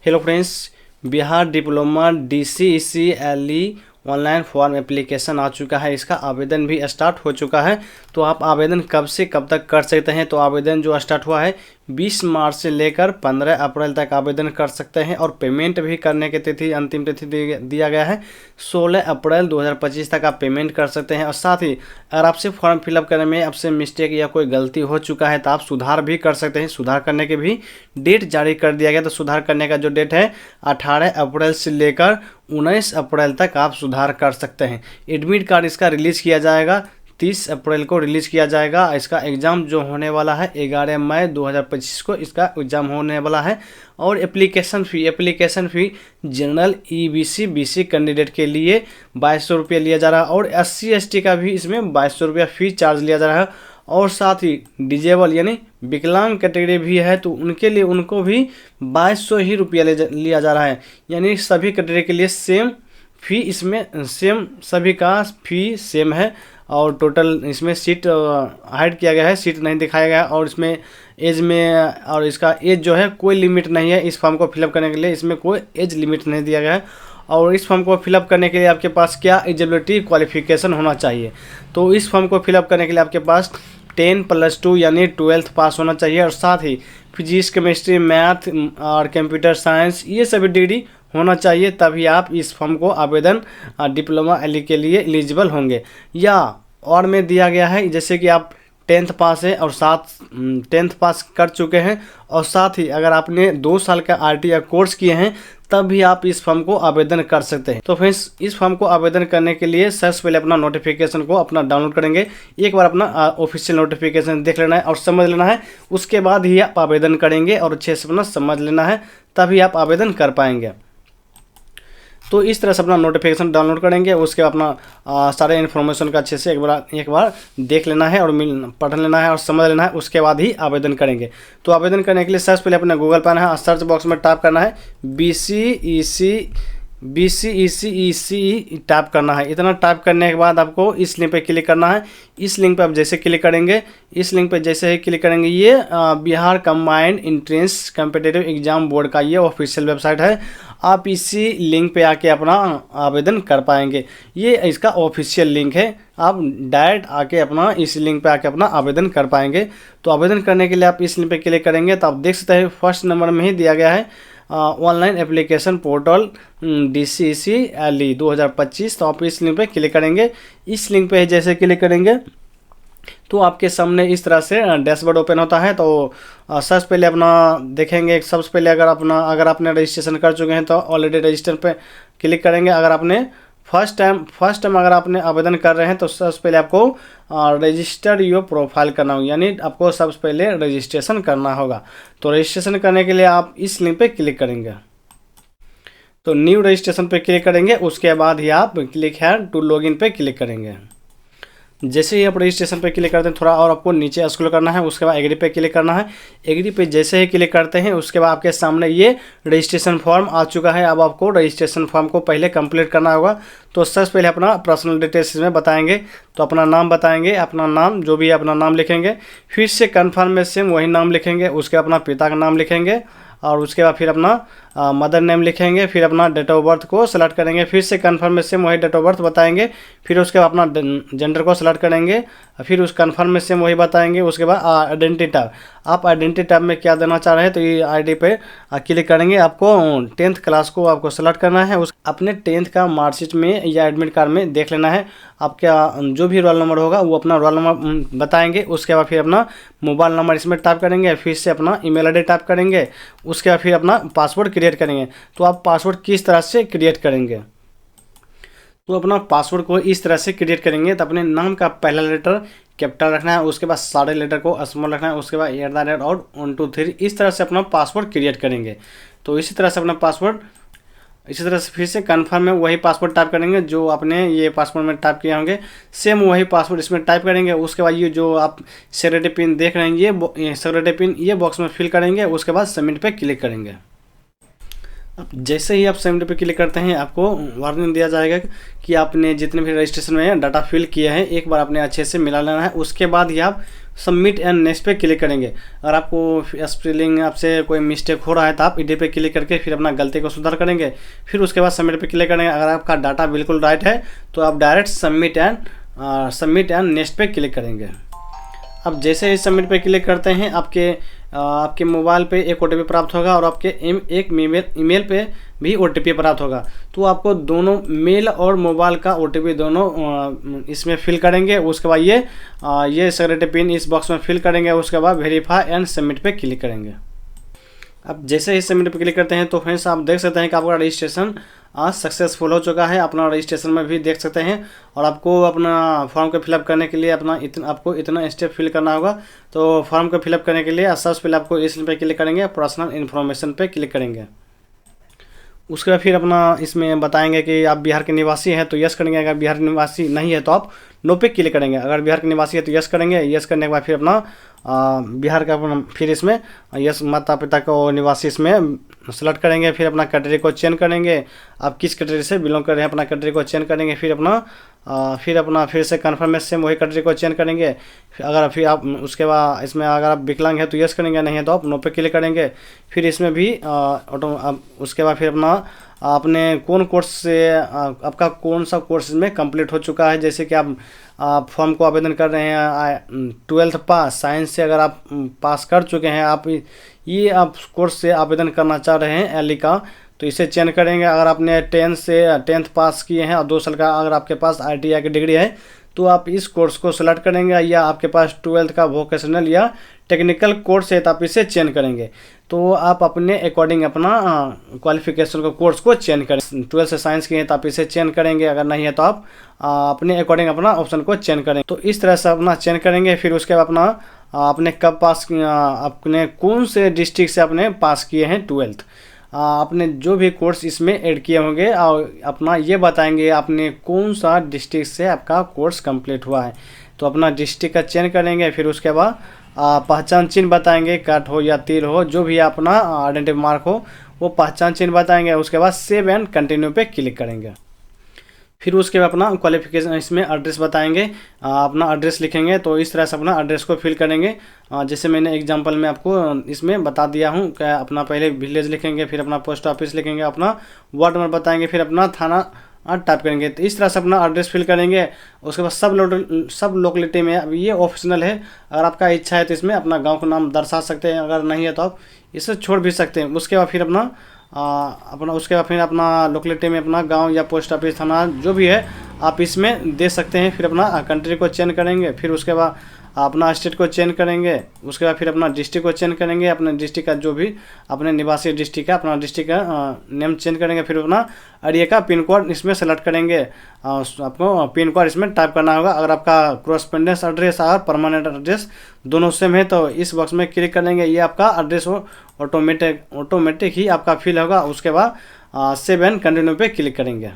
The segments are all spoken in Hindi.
Hello friends, Bihar diploma DCECLE online form application आ चुका है। इसका आवेदन भी स्टार्ट हो चुका है। तो आप आवेदन कब से कब तक कर सकते हैं? तो आवेदन जो स्टार्ट हुआ है 20 मार्च से लेकर 15 अप्रैल तक आवेदन कर सकते हैं और पेमेंट भी करने की तिथि अंतिम तिथि दिया गया है 16 अप्रैल 2025 तक आप पेमेंट कर सकते हैं। और साथ ही अगर आपसे फॉर्म फिलअप करने में आपसे मिस्टेक या कोई गलती हो चुका है तो आप सुधार भी कर सकते हैं। सुधार करने के भी डेट जारी कर दिया गया। तो सुधार करने का जो डेट है 18 अप्रैल से लेकर 19 अप्रैल तक आप सुधार कर सकते हैं। एडमिट कार्ड इसका रिलीज़ किया जाएगा 30 अप्रैल को रिलीज़ किया जाएगा। इसका एग्ज़ाम जो होने वाला है 11 मई 2025 को इसका एग्ज़ाम होने वाला है। और application fee general EBC BC candidate के लिए 2200 रुपये लिया जा रहा है और SC ST का भी इसमें 2200 रुपया फ़ी चार्ज लिया जा रहा है। और साथ ही डिजेबल यानी विकलांग कैटेगरी भी है तो उनके लिए उनको भी 2200 ही रुपया लिया जा रहा है। यानी सभी कैटेगरी के लिए सेम फ़ी, इसमें सेम सभी का फ़ी सेम है। और टोटल इसमें सीट हाइड किया गया है, सीट नहीं दिखाया गया है। और इसमें एज में और इसका एज जो है कोई लिमिट नहीं है। इस फॉर्म को फिलअप करने के लिए इसमें कोई एज लिमिट नहीं दिया गया है। और इस फॉर्म को फिलअप करने के लिए आपके पास क्या एलिजिबिलिटी क्वालिफिकेशन होना चाहिए? तो इस फॉर्म को फिलअप करने के लिए आपके पास 10+2 यानी 12th पास होना चाहिए। और साथ ही फिजिक्स, केमिस्ट्री, मैथ और कंप्यूटर साइंस ये सभी डिग्री होना चाहिए, तभी आप इस फॉर्म को आवेदन डिप्लोमा ELE के लिए एलिजिबल होंगे। या और में दिया गया है जैसे कि आप 10th पास है और 10th पास कर चुके हैं और साथ ही अगर आपने 2 साल का RT कोर्स किए हैं तब भी आप इस फॉर्म को आवेदन कर सकते हैं। तो फ्रेंड्स, इस फॉर्म को आवेदन करने के लिए सबसे पहले अपना नोटिफिकेशन को अपना डाउनलोड करेंगे। एक बार अपना ऑफिशियल नोटिफिकेशन देख लेना है और समझ लेना है, उसके बाद ही आप आवेदन करेंगे और अच्छे से अपना समझ लेना है, तभी आप आवेदन कर पाएंगे। तो इस तरह से अपना नोटिफिकेशन डाउनलोड करेंगे, उसके अपना सारे इन्फॉर्मेशन का अच्छे से एक बार देख लेना है और पढ़ लेना है और समझ लेना है, उसके बाद ही आवेदन करेंगे। तो आवेदन करने के लिए सबसे पहले अपने गूगल पर आना है, सर्च बॉक्स में टाइप करना है BCECE टाइप करना है। इतना टाइप करने के बाद आपको इस लिंक पे क्लिक करना है। इस लिंक पे आप जैसे क्लिक करेंगे, इस लिंक पे जैसे ही क्लिक करेंगे, ये Bihar combined entrance competitive exam board का ये ऑफिशियल वेबसाइट है। आप इसी लिंक पे आके अपना आवेदन कर पाएंगे। ये इसका ऑफिशियल लिंक है, आप डायरेक्ट आके अपना इस लिंक पे आके अपना आवेदन कर पाएंगे। तो आवेदन करने के लिए आप इस लिंक पे क्लिक करेंगे तो आप देख सकते हैं फर्स्ट नंबर में ही दिया गया है ऑनलाइन एप्लीकेशन पोर्टल DCECLE 2025। तो आप इस लिंक पे क्लिक करेंगे। इस लिंक पे जैसे क्लिक करेंगे तो आपके सामने इस तरह से डैशबोर्ड ओपन होता है। तो सबसे पहले अपना देखेंगे, सबसे पहले अगर आपने रजिस्ट्रेशन कर चुके हैं तो ऑलरेडी रजिस्टर पे क्लिक करेंगे। अगर आपने फर्स्ट टाइम अगर आपने आवेदन कर रहे हैं तो सबसे पहले आपको रजिस्टर योर प्रोफाइल करना होगा, यानी आपको सबसे पहले रजिस्ट्रेशन करना होगा। तो रजिस्ट्रेशन करने के लिए आप इस लिंक पे क्लिक करेंगे, तो न्यू रजिस्ट्रेशन पे क्लिक करेंगे। उसके बाद ही आप क्लिक है टू लॉगिन पे क्लिक करेंगे। जैसे ही आप रजिस्ट्रेशन पे क्लिक करते हैं थोड़ा और आपको नीचे स्क्रॉल करना है, उसके बाद एग्री पे क्लिक करना है। एग्री पे जैसे ही क्लिक करते हैं उसके बाद आपके सामने ये रजिस्ट्रेशन फॉर्म आ चुका है। अब आपको रजिस्ट्रेशन फॉर्म को पहले कंप्लीट करना होगा। तो सबसे पहले अपना पर्सनल डिटेल्स इसमें बताएंगे। तो अपना नाम बताएंगे, अपना नाम जो भी अपना नाम लिखेंगे, फिर से कन्फर्म में सेम वही नाम लिखेंगे, उसके अपना पिता का नाम लिखेंगे और उसके बाद फिर अपना मदर नेम लिखेंगे, फिर अपना डेट ऑफ बर्थ को सेलेक्ट करेंगे, फिर से कन्फर्म में सेम वही डेट ऑफ बर्थ बताएंगे, फिर उसके बाद अपना जेंडर को सेलेक्ट करेंगे, फिर उस कन्फर्म में सेम वही बताएंगे। उसके बाद आइडेंटिटी टैब, आप आइडेंटिटी टैब में क्या देना चाह रहे हैं तो ये ID पे क्लिक करेंगे। आपको 10th क्लास को आपको सेलेक्ट करना है, उस अपने 10th का मार्कशीट में या एडमिट कार्ड में देख लेना है। आपका जो भी रोल नंबर होगा वो अपना रोल नंबर बताएंगे। उसके बाद फिर अपना मोबाइल नंबर इसमें टाइप करेंगे, फिर से अपना email ID टाइप करेंगे, उसके बाद फिर अपना पासवर्ड क्रिएट करेंगे। तो आप पासवर्ड किस तरह से क्रिएट करेंगे? तो अपना पासवर्ड को इस तरह से क्रिएट करेंगे। तो अपने नाम का पहला लेटर कैपिटल रखना है, उसके बाद सारे लेटर को स्मॉल रखना है, उसके बाद @ और 1 2 3 इस तरह से अपना पासवर्ड क्रिएट करेंगे। तो इसी तरह से अपना पासवर्ड इसी तरह से फिर से कन्फर्म में वही पासवर्ड टाइप करेंगे जो आपने ये पासवर्ड में टाइप किए होंगे, सेम वही पासवर्ड इसमें टाइप करेंगे। उसके बाद ये जो आप सिक्योरिटी पिन देख रहे हैं ये सिक्योरिटी पिन ये बॉक्स में फिल करेंगे। उसके बाद सबमिट पे क्लिक करेंगे। अब जैसे ही आप सबमिट पे क्लिक करते हैं आपको वार्निंग दिया जाएगा कि आपने जितने भी रजिस्ट्रेशन में डाटा फिल किया है एक बार आपने अच्छे से मिला लेना है, उसके बाद ही आप सबमिट एंड नेक्स्ट पे क्लिक करेंगे। अगर आपको स्पेलिंग आपसे कोई मिस्टेक हो रहा है तो आप ईडी पे क्लिक करके फिर अपना गलती को सुधार करेंगे, फिर उसके बाद सबमिट पे क्लिक करेंगे। अगर आपका डाटा बिल्कुल राइट है तो आप डायरेक्ट सबमिट एंड नेक्स्ट पे क्लिक करेंगे। अब जैसे ही सबमिट पे क्लिक करते हैं आपके मोबाइल पे एक ओटीपी प्राप्त होगा और आपके एक ईमेल पे भी ओटीपी प्राप्त होगा। तो आपको दोनों मेल और मोबाइल का ओटीपी दोनों इसमें फिल करेंगे। उसके बाद ये सिक्योरिटी पिन इस बॉक्स में फिल करेंगे। उसके बाद वेरीफाई एंड सबमिट पे क्लिक करेंगे। अब जैसे ही सबमिट पे क्लिक करते हैं तो फ्रेंड्स आप देख सकते हैं कि आपका रजिस्ट्रेशन आज सक्सेसफुल हो चुका है। अपना रजिस्ट्रेशन में भी देख सकते हैं और आपको अपना फॉर्म को फिलअप करने के लिए आपको इतना स्टेप फिल करना होगा। तो फॉर्म को फिलअप करने के लिए सबसे पहले आपको इस लिंक पे क्लिक करेंगे, पर्सनल इन्फॉर्मेशन पे क्लिक करेंगे। उसके बाद फिर अपना इसमें बताएंगे कि आप बिहार के निवासी हैं तो यस करेंगे, अगर बिहार के निवासी नहीं है तो आप नो पे क्लिक करेंगे। अगर बिहार के निवासी है तो यस करेंगे, यस करने के बाद फिर अपना बिहार का फिर इसमें यस माता पिता को निवासी इसमें सेलेक्ट करेंगे। फिर अपना कैटेगरी को चेंज करेंगे, आप किस कैटेगरी से बिलोंग कर रहे हैं अपना कैटेगरी को चेंज करेंगे। फिर से कन्फर्मेशन वही कैटेगरी को चेंज करेंगे। अगर फिर आप उसके बाद इसमें अगर आप विकलांग है तो यस करेंगे, नहीं है तो आप नो पे क्लिक करेंगे। फिर इसमें भी उसके बाद फिर अपना आपने कौन कोर्स से आपका कौन सा कोर्स में कंप्लीट हो चुका है। जैसे कि आप फॉर्म को आवेदन कर रहे हैं 12th पास साइंस से, अगर आप पास कर चुके हैं आप कोर्स से आवेदन करना चाह रहे हैं एलई का तो इसे चेंज करेंगे। अगर आपने 10th पास किए हैं और 2 साल का अगर आपके पास ITI की डिग्री है तो आप इस कोर्स को सेलेक्ट करेंगे, या आपके पास 12th का वोकेशनल या टेक्निकल कोर्स है तो आप इसे चेंज करेंगे। तो आप अपने अकॉर्डिंग अपना क्वालिफिकेशन को कोर्स को चेंज करें। 12th से साइंस किए हैं तो आप इसे चेंज करेंगे, अगर नहीं है तो आप अपने अकॉर्डिंग अपना ऑप्शन को चेंज करें। तो इस तरह से अपना चेंज करेंगे। फिर उसके बाद अपना आपने कब पास अपने कौन से डिस्ट्रिक्ट से आपने पास किए हैं 12th, आपने जो भी कोर्स इसमें ऐड किए होंगे और अपना ये बताएंगे आपने कौन सा डिस्ट्रिक्ट से आपका कोर्स कंप्लीट हुआ है। तो अपना डिस्ट्रिक्ट का चेंज करेंगे। फिर उसके बाद पहचान चिन्ह बताएंगे, कट हो या तिल हो, जो भी अपना आइडेंटिटी मार्क हो वो पहचान चिन्ह बताएंगे। उसके बाद सेव एंड कंटिन्यू पे क्लिक करेंगे। फिर उसके बाद अपना क्वालिफिकेशन इसमें एड्रेस बताएंगे, अपना एड्रेस लिखेंगे। तो इस तरह से अपना एड्रेस को फिल करेंगे। जैसे मैंने एग्जांपल में आपको इसमें बता दिया हूँ कि अपना पहले विलेज लिखेंगे, फिर अपना पोस्ट ऑफिस लिखेंगे, अपना वार्ड नंबर बताएंगे, फिर अपना थाना टाइप करेंगे। तो इस तरह से अपना एड्रेस फिल करेंगे। उसके बाद सब लोकेलिटी में अब ये ऑप्शनल है, अगर आपका इच्छा है तो इसमें अपना गाँव का नाम दर्शा सकते हैं, अगर नहीं है तो आप इसे छोड़ भी सकते हैं। उसके बाद फिर अपना लोकेलिटी में अपना गांव या पोस्ट ऑफिस थाना जो भी है आप इसमें दे सकते हैं। फिर अपना कंट्री को चेंज करेंगे। फिर उसके बाद अपना स्टेट को चेंज करेंगे। उसके बाद फिर अपना डिस्ट्रिक्ट को चेंज करेंगे, अपने डिस्ट्रिक्ट का जो भी अपने निवासी डिस्ट्रिक्ट है अपना डिस्ट्रिक्ट का नेम चेंज करेंगे। फिर अपना एरिया का पिन कोड इसमें सेलेक्ट करेंगे। आपको पिन कोड इसमें टाइप करना होगा। अगर आपका कॉरेस्पोंडेंस एड्रेस और परमानेंट एड्रेस दोनों सेम है तो इस बॉक्स में क्लिक करेंगे, ये आपका एड्रेस ऑटोमेटिक ही आपका फिल होगा। उसके बाद सेव एंड कंटिन्यू पे क्लिक करेंगे।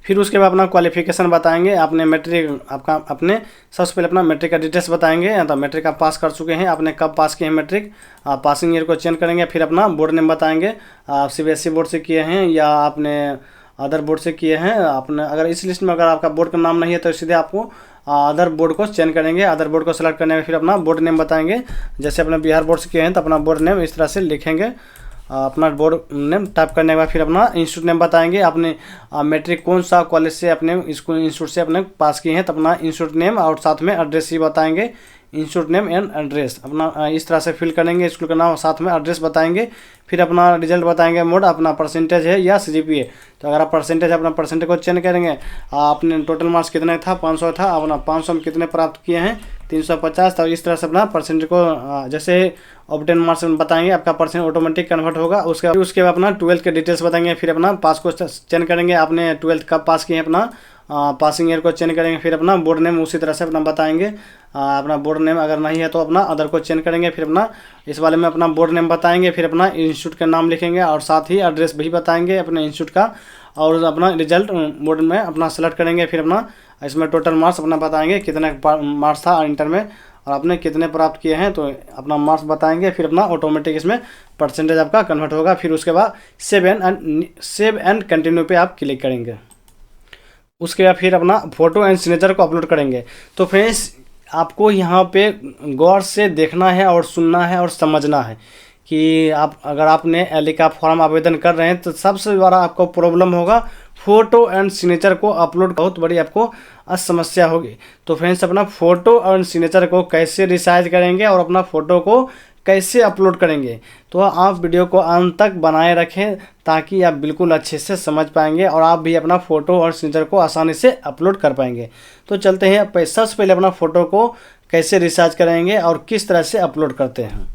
फिर उसके बाद अपना क्वालिफिकेशन बताएंगे, आपने मैट्रिक अपने सबसे पहले अपना मैट्रिक का डिटेल्स बताएंगे। तो मैट्रिक आप पास कर चुके हैं, आपने कब पास किए हैं मैट्रिक, पासिंग ईयर को चेंज करेंगे। फिर अपना बोर्ड नेम बताएंगे, आप CBSE बोर्ड से किए हैं या आपने अदर बोर्ड से किए हैं। आपने अगर इस लिस्ट में अगर आपका बोर्ड का नाम नहीं है तो सीधे आपको अदर बोर्ड को चेंज करेंगे। अदर बोर्ड को सेलेक्ट करने में फिर अपना बोर्ड नेम बताएंगे। जैसे अपने बिहार बोर्ड से किए हैं तो अपना बोर्ड नेम इस तरह से लिखेंगे। अपना बोर्ड नेम टाइप करने के बाद फिर अपना इंस्टीट्यूट नेम बताएंगे, आपने मैट्रिक कौन सा कॉलेज से अपने स्कूल इंस्टीट्यूट से अपने पास किए हैं तो अपना इंस्टीट्यूट नेम और साथ में एड्रेस ही बताएंगे, इंस्टीट्यूट नेम एंड एड्रेस अपना इस तरह से फिल करेंगे। स्कूल का नाम साथ में एड्रेस बताएंगे। फिर अपना रिजल्ट बताएंगे, मोड अपना परसेंटेज है या CGPA। तो अगर आप परसेंटेज है अपना परसेंटेज को चेंज करेंगे। आपने टोटल मार्क्स कितने था 500 था, अपना 500 में कितने प्राप्त किए हैं 350। तो इस तरह से अपना परसेंटेज को जैसे ऑब्टेन मार्क्स बताएंगे आपका परसेंट ऑटोमेटिक कन्वर्ट होगा। उसके बाद अपना 12th के डिटेल्स बताएंगे। फिर अपना पास को चेंज करेंगे, आपने 12th कब पास किए हैं अपना पासिंग ईयर को चेंज करेंगे। फिर अपना बोर्ड नेम उसी तरह से अपना बताएंगे, अपना बोर्ड नेम अगर नहीं है तो अपना अदर को चेंज करेंगे। फिर अपना इस वाले में अपना बोर्ड नेम बताएंगे। फिर अपना इंस्टीट्यूट का नाम लिखेंगे और साथ ही एड्रेस भी बताएंगे अपने इंस्टीट्यूट का, और अपना रिजल्ट बोर्ड में अपना सेलेक्ट करेंगे। फिर अपना इसमें टोटल मार्क्स अपना बताएंगे कितने मार्क्स था इंटर में और आपने कितने प्राप्त किए हैं तो अपना मार्क्स बताएंगे, फिर अपना ऑटोमेटिक इसमें परसेंटेज आपका कन्वर्ट होगा। फिर उसके बाद सेव एंड कंटिन्यू पे आप क्लिक करेंगे। उसके बाद फिर अपना फ़ोटो एंड सिग्नेचर को अपलोड करेंगे। तो फ्रेंड्स आपको यहाँ पे गौर से देखना है और सुनना है और समझना है कि आप अगर आपने एलई का फॉर्म आवेदन कर रहे हैं तो सबसे बड़ा आपको प्रॉब्लम होगा फ़ोटो एंड सिग्नेचर को अपलोड, बहुत बड़ी आपको समस्या होगी। तो फ्रेंड्स अपना फ़ोटो एंड सिग्नेचर को कैसे रिसाइज करेंगे और अपना फ़ोटो को कैसे अपलोड करेंगे, तो आप वीडियो को अंत तक बनाए रखें ताकि आप बिल्कुल अच्छे से समझ पाएंगे और आप भी अपना फ़ोटो और सिग्नेचर को आसानी से अपलोड कर पाएंगे। तो चलते हैं सबसे पहले अपना फ़ोटो को कैसे रिसाइज करेंगे और किस तरह से अपलोड करते हैं।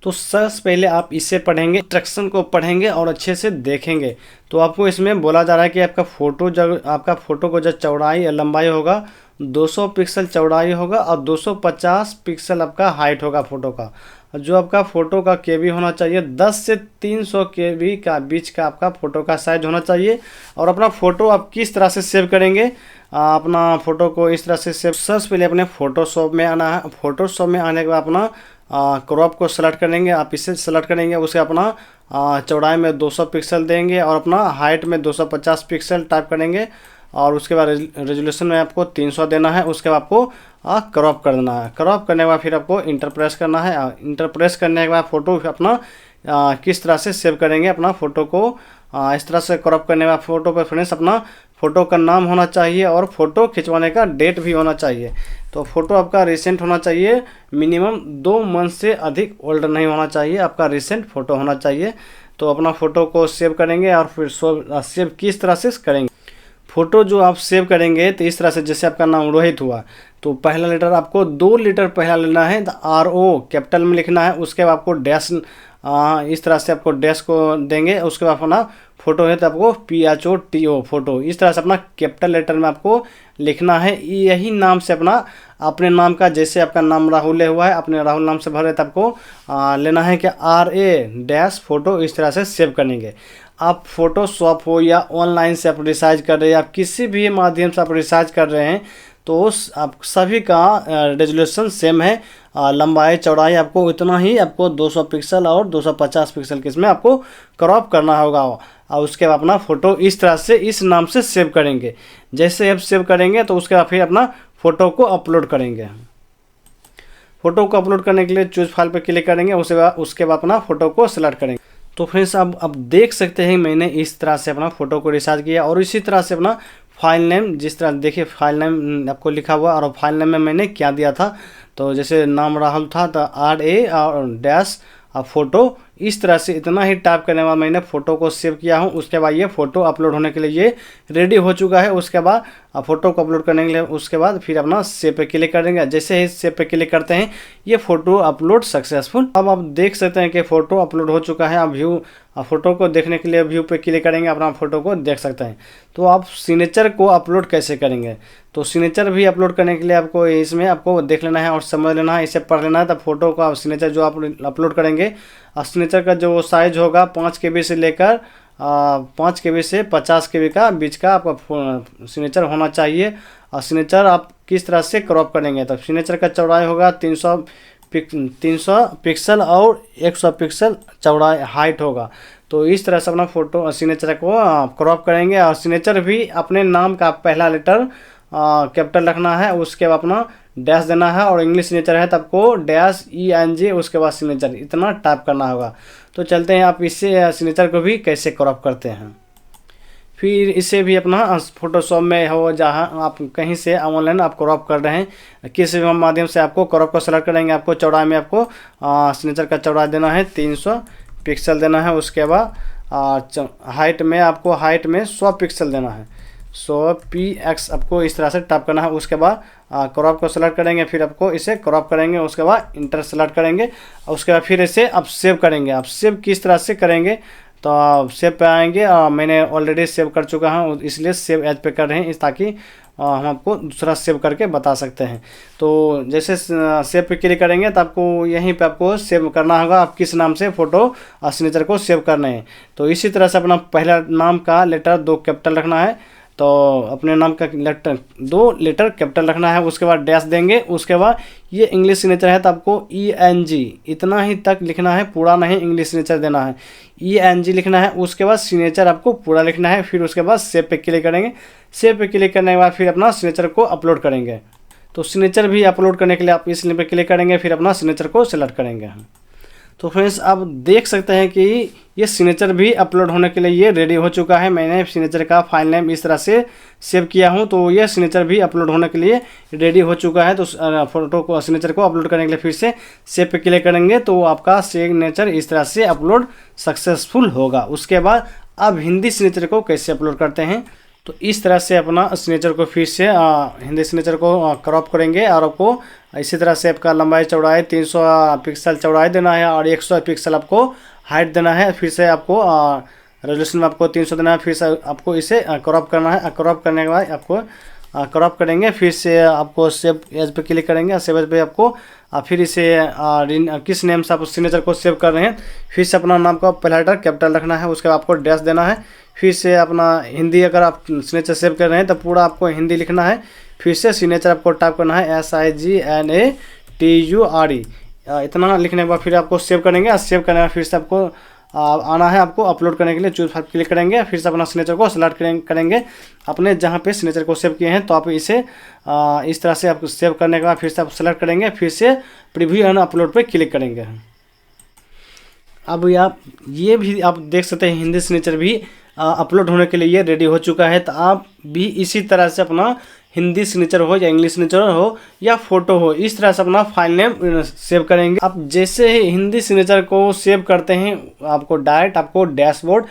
तो सबसे पहले आप इसे पढ़ेंगे, इंस्ट्रक्शन को पढ़ेंगे और अच्छे से देखेंगे। तो आपको इसमें बोला जा रहा है कि आपका फ़ोटो को जो चौड़ाई या लंबाई होगा 200 पिक्सल चौड़ाई होगा और 250 पिक्सल आपका हाइट होगा फ़ोटो का। जो आपका फ़ोटो का केबी होना चाहिए 10 से 300 केबी का बीच का आपका फ़ोटो का साइज होना चाहिए। और अपना फ़ोटो आप किस तरह से सेव करेंगे, अपना फ़ोटो को इस तरह से सेव, सबसे पहले अपने फ़ोटोशॉप में आना है। फ़ोटोशॉप में आने के बाद अपना क्रॉप को सेलेक्ट करेंगे, आप इसे सेलेक्ट करेंगे। उसे अपना चौड़ाई में 200 पिक्सल देंगे और अपना हाइट में 250 पिक्सल टाइप करेंगे। और उसके बाद रेजोल्यूशन में आपको 300 देना है। उसके बाद आपको क्रॉप कर देना है। क्रॉप करने के बाद फिर आपको इंटर प्रेस करना है। इंटर प्रेस करने के बाद फ़ोटो अपना किस तरह से सेव करेंगे अपना फ़ोटो को, इस तरह से क्रॉप करने के बाद फ़ोटो पर फ्रेंड्स अपना फ़ोटो का नाम होना चाहिए और फ़ोटो खिंचवाने का डेट भी होना चाहिए। तो फ़ोटो आपका रिसेंट होना चाहिए, मिनिमम 2 मंथ से अधिक ओल्ड नहीं होना चाहिए, आपका रिसेंट फ़ोटो होना चाहिए। तो अपना फ़ोटो को सेव करेंगे और फिर सेव किस तरह से करेंगे, फ़ोटो जो आप सेव करेंगे तो इस तरह से, जैसे आपका नाम रोहित हुआ तो पहला लेटर आपको 2 लेटर पहला लेना है, RO कैपिटल में लिखना है। उसके बाद आपको डैश, इस तरह से आपको डैश को देंगे। उसके बाद अपना फ़ोटो है तो आपको PHOTO फ़ोटो, इस तरह से अपना कैपिटल लेटर में आपको लिखना है। यही नाम से अपने नाम का, जैसे आपका नाम राहुल हुआ है, अपने राहुल नाम से भरे तो आपको लेना है कि RA-फ़ोटो, इस तरह से सेव करेंगे। आप फ़ोटोशॉप हो या ऑनलाइन से आप रिसाइज कर रहे हैं, आप किसी भी माध्यम से आप रिसाइज कर रहे हैं तो आप सभी का रेजोल्यूशन सेम है। लंबाई चौड़ाई आपको इतना ही, आपको 200 पिक्सल और 250 पिक्सल के इसमें आपको क्रॉप करना होगा। और उसके बाद अपना फ़ोटो इस तरह से इस नाम से सेव करेंगे। जैसे आप सेव करेंगे तो उसके बाद फिर अपना फ़ोटो को अपलोड करेंगे। फ़ोटो को अपलोड करने के लिए चूज फाइल पर क्लिक करेंगे। उसके बाद अपना फ़ोटो को सिलेक्ट करेंगे। तो फ्रेंड्स अब देख सकते हैं मैंने इस तरह से अपना फ़ोटो को रिसाइज किया। और इसी तरह से अपना फाइल नेम, जिस तरह देखिए फाइल नेम आपको लिखा हुआ, और फाइल नेम में मैंने क्या दिया था, तो जैसे नाम राहुल था तो RA और डैश फ़ोटो, इस तरह से इतना ही टाइप करने के बाद मैंने फ़ोटो को सेव किया हूँ। उसके बाद ये फ़ोटो अपलोड होने के लिए ये रेडी हो चुका है। उसके बाद फ़ोटो को अपलोड करने के लिए उसके बाद फिर अपना सेव पे क्लिक कर देंगे। जैसे ही सेव पे क्लिक करते हैं ये फ़ोटो अपलोड सक्सेसफुल। अब आप देख सकते हैं कि फ़ोटो अपलोड हो चुका है। अब फ़ोटो को देखने के लिए व्यू पे क्लिक करेंगे, अपना फ़ोटो को देख सकते हैं। तो आप सिग्नेचर को अपलोड कैसे करेंगे, तो सिग्नेचर भी अपलोड करने के लिए आपको इसमें आपको देख लेना है और समझ लेना है, इसे पढ़ लेना है। तब फ़ोटो का सिग्नेचर जो आप अपलोड करेंगे, सिग्नेचर का जो साइज होगा 5 KB से लेकर 5 KB से 50 KB का बीच का आपका सिग्नेचर होना चाहिए। और सिग्नेचर आप किस तरह से क्रॉप करेंगे, तब सिग्नेचर का चौड़ाई होगा 300 पिक्सल और 100 पिक्सल चौड़ाई हाइट होगा। तो इस तरह से अपना फ़ोटो सिग्नेचर को क्रॉप करेंगे। और सिग्नेचर भी अपने नाम का पहला लेटर कैपिटल रखना है। उसके बाद अपना डैश देना है, और इंग्लिश सिग्नेचर है तो आपको -ENG उसके बाद सिग्नेचर इतना टाइप करना होगा। तो चलते हैं आप इससे सिग्नेचर को भी कैसे क्रॉप करते हैं। फिर इसे भी अपना फ़ोटोशॉप में हो, जहाँ आप कहीं से ऑनलाइन आप क्रॉप कर रहे हैं, किसी भी माध्यम से आपको क्रॉप को सेलेक्ट करेंगे। आपको चौड़ाई में आपको सिग्नेचर का चौड़ाई देना है 300 पिक्सल देना है। उसके बाद हाइट में आपको 100 पिक्सल देना है, 100 px आपको इस तरह से टाइप करना है। उसके बाद क्रॉप को सेलेक्ट करेंगे, फिर आपको इसे क्रॉप करेंगे। उसके बाद इंटर सेलेक्ट करेंगे और उसके बाद फिर इसे आप सेव करेंगे। आप सेव किस तरह से करेंगे, तो आप सेव पे आएंगे। मैंने ऑलरेडी सेव कर चुका हूँ, इसलिए सेव एज पे कर रहे हैं ताकि हम आपको दूसरा सेव करके बता सकते हैं। तो जैसे सेव पे क्लिक करेंगे तो आपको यहीं पे आपको सेव करना होगा, आप किस नाम से फ़ोटो सिग्नेचर को सेव करना है। तो इसी तरह से अपना पहला नाम का लेटर 2 कैपिटल रखना है, तो अपने नाम का लेटर 2 लेटर कैपिटल रखना है, उसके बाद डैश देंगे। उसके बाद ये इंग्लिश सिग्नेचर है तो आपको ENG इतना ही तक लिखना है, पूरा नहीं इंग्लिश सिग्नेचर देना है, ENG लिखना है। उसके बाद सिग्नेचर आपको पूरा लिखना है। फिर उसके बाद सेव पे क्लिक करेंगे। सेव पे क्लिक करने के बाद फिर अपना सिग्नेचर को अपलोड करेंगे। तो सिग्नेचर भी अपलोड करने के लिए आप इस लिंक पे क्लिक करेंगे, फिर अपना सिग्नेचर को सिलेक्ट करेंगे। तो फ्रेंड्स आप देख सकते हैं कि ये सिग्नेचर भी अपलोड होने के लिए ये रेडी हो चुका है। मैंने सिग्नेचर का फाइल नेम इस तरह से सेव किया हूँ, तो ये सिग्नेचर भी अपलोड होने के लिए रेडी हो चुका है। तो फोटो को सिग्नेचर को अपलोड करने के लिए फिर से सेव पे क्लिक करेंगे, तो आपका सिग्नेचर इस तरह से अपलोड सक्सेसफुल होगा। उसके बाद अब हिंदी सिग्नेचर को कैसे अपलोड करते हैं, तो इस तरह से अपना सिग्नेचर को फिर से हिंदी सिग्नेचर को क्रॉप करेंगे और आपको इसी तरह से आपका लंबाई चौड़ाई 300 पिक्सल चौड़ाई देना है और 100 पिक्सल आपको हाइट देना है। फिर से आपको रेजोल्यूशन में आपको 300 देना है। फिर से आपको इसे क्रॉप करना है। क्रॉप करने के बाद आपको क्रॉप करेंगे, फिर से आपको सेव एज पे क्लिक करेंगे। सेव एज पे आपको फिर इसे किस नेम से आप सिग्नेचर को सेव कर रहे हैं, फिर से अपना नाम का पहला लेटर कैपिटल रखना है। उसके बाद आपको डैश देना है। फिर से अपना हिंदी अगर आप सिग्नेचर सेव कर रहे हैं तो पूरा आपको हिंदी लिखना है। फिर से सिग्नेचर आपको टाइप करना है SIGNATURE इतना लिखने के बाद फिर आपको सेव करेंगे। और सेव करने के बाद फिर से आपको आना है आपको अपलोड करने के लिए चूज फाइल क्लिक करेंगे। फिर से अपना सिग्नेचर को सेलेक्ट करेंगे अपने जहाँ पे सिग्नेचर को सेव किए हैं। तो आप इसे इस तरह से आप सेव करने के बाद फिर से आप सेलेक्ट करेंगे। फिर से प्रीव्यू एंड अपलोड पे क्लिक करेंगे। अब आप ये भी आप देख सकते हैं हिंदी सिग्नेचर भी अपलोड होने के लिए ये रेडी हो चुका है। तो आप भी इसी तरह से अपना हिंदी सिग्नेचर हो या इंग्लिश सिग्नेचर हो या फोटो हो, इस तरह से अपना फाइल नेम सेव करेंगे। आप जैसे ही हिंदी सिग्नेचर को सेव करते हैं आपको डायरेक्ट आपको डैशबोर्ड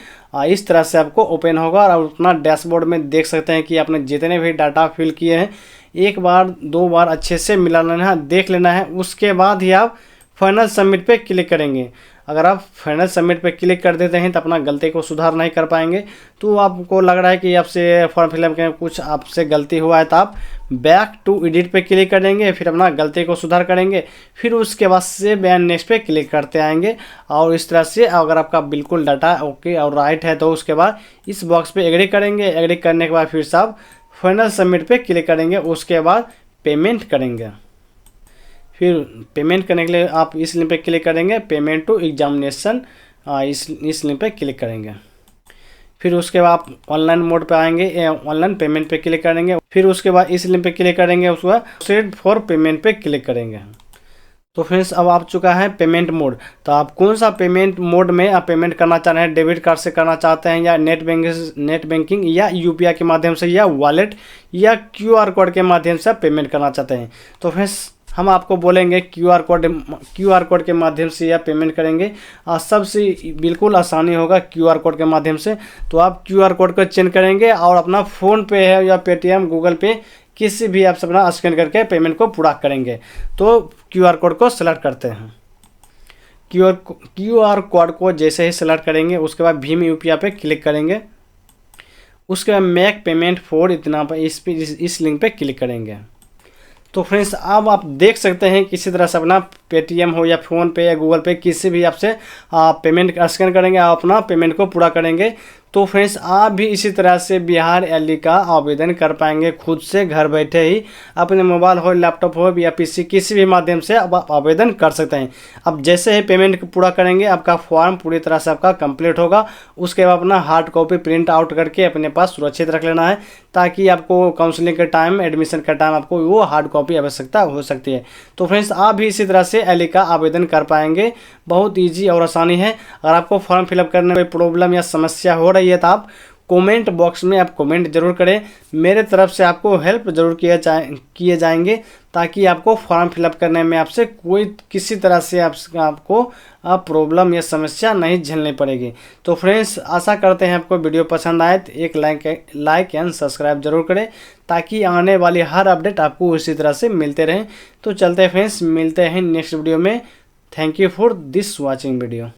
इस तरह से आपको ओपन होगा और अपना डैशबोर्ड में देख सकते हैं कि आपने जितने भी डाटा फिल किए हैं एक बार 2 बार अच्छे से मिला लेना है, देख लेना है। उसके बाद ही आप फाइनल सबमिट पे क्लिक करेंगे। अगर आप फाइनल सबमिट पे क्लिक कर देते हैं तो अपना गलती को सुधार नहीं कर पाएंगे। तो आपको लग रहा है कि आपसे फॉर्म फिलअप के कुछ आपसे गलती हुआ है तो आप बैक टू एडिट पे क्लिक करेंगे, फिर अपना गलती को सुधार करेंगे। फिर उसके बाद सेव एंड नेक्स्ट पे क्लिक करते आएंगे। और इस तरह से अगर आपका बिल्कुल डाटा ओके और राइट है तो उसके बाद इस बॉक्स पे एग्री करेंगे। एग्री करने के बाद फिर से आप फाइनल सबमिट पे क्लिक करेंगे। उसके बाद पेमेंट करेंगे। फिर पेमेंट करने के लिए आप इस लिंक पे क्लिक करेंगे, पेमेंट टू एग्जामिनेशन इस लिंक पे क्लिक करेंगे। फिर उसके बाद आप ऑनलाइन मोड पे आएंगे, ऑनलाइन पेमेंट पे क्लिक करेंगे। फिर उसके बाद इस लिंक पे क्लिक करेंगे, उसके बाद प्रोसीड फॉर पेमेंट पे क्लिक करेंगे। तो फ्रेंड्स अब आप चुका है पेमेंट मोड। तो आप कौन सा पेमेंट मोड में आप पेमेंट करना चाह रहे हैं, डेबिट कार्ड से करना चाहते हैं या नेट बैंकिंग या UPI के माध्यम से या वॉलेट या QR कोड के माध्यम से आप पेमेंट करना चाहते हैं। तो फ्रेंड्स हम आपको बोलेंगे QR कोड के माध्यम से या पेमेंट करेंगे। सबसे बिल्कुल आसानी होगा QR कोड के माध्यम से। तो आप QR कोड को चेंज करेंगे और अपना फ़ोन पे है या पेटीएम गूगल पे किसी भी ऐप से अपना स्कैन करके पेमेंट को पूरा करेंगे। तो QR कोड को सेलेक्ट करते हैं। QR कोड को जैसे ही सेलेक्ट करेंगे उसके बाद भीम UPI पे क्लिक करेंगे। उसके बाद मेक पेमेंट फॉर इतना पर इस लिंक पे क्लिक करेंगे। तो फ्रेंड्स अब आप देख सकते हैं किसी तरह से अपना पेटीएम हो या फ़ोन पे या गूगल पे किसी भी ऐप से पेमेंट स्कैन करेंगे, आप अपना पेमेंट को पूरा करेंगे। तो फ्रेंड्स आप भी इसी तरह से बिहार LD का आवेदन कर पाएंगे खुद से घर बैठे ही। अपने मोबाइल हो, लैपटॉप हो या PC किसी भी माध्यम से आप आवेदन कर सकते हैं। अब जैसे ही पेमेंट पूरा करेंगे आपका फॉर्म पूरी तरह से आपका कंप्लीट होगा। उसके बाद अपना हार्ड कॉपी प्रिंट आउट करके अपने पास सुरक्षित रख लेना है, ताकि आपको काउंसलिंग के टाइम, एडमिशन का टाइम आपको वो हार्ड कॉपी आवश्यकता हो सकती है। तो फ्रेंड्स आप भी इसी तरह से LD का आवेदन कर पाएंगे। बहुत ईजी और आसानी है। अगर आपको फॉर्म फिलअप करने में प्रॉब्लम या समस्या हो रही है तो आप कमेंट बॉक्स में आप कमेंट जरूर करें। मेरे तरफ से आपको हेल्प जरूर किए जाएंगे, ताकि आपको फॉर्म फिलअप करने में आपसे कोई किसी तरह से आपको प्रॉब्लम या समस्या नहीं झेलनी पड़ेगी। तो फ्रेंड्स आशा करते हैं आपको वीडियो पसंद आए तो एक लाइक एंड सब्सक्राइब जरूर करें, ताकि आने वाली हर अपडेट आपको इसी तरह से मिलते रहें। तो चलते हैं फ्रेंड्स, मिलते हैं नेक्स्ट वीडियो में। Thank you for this watching video.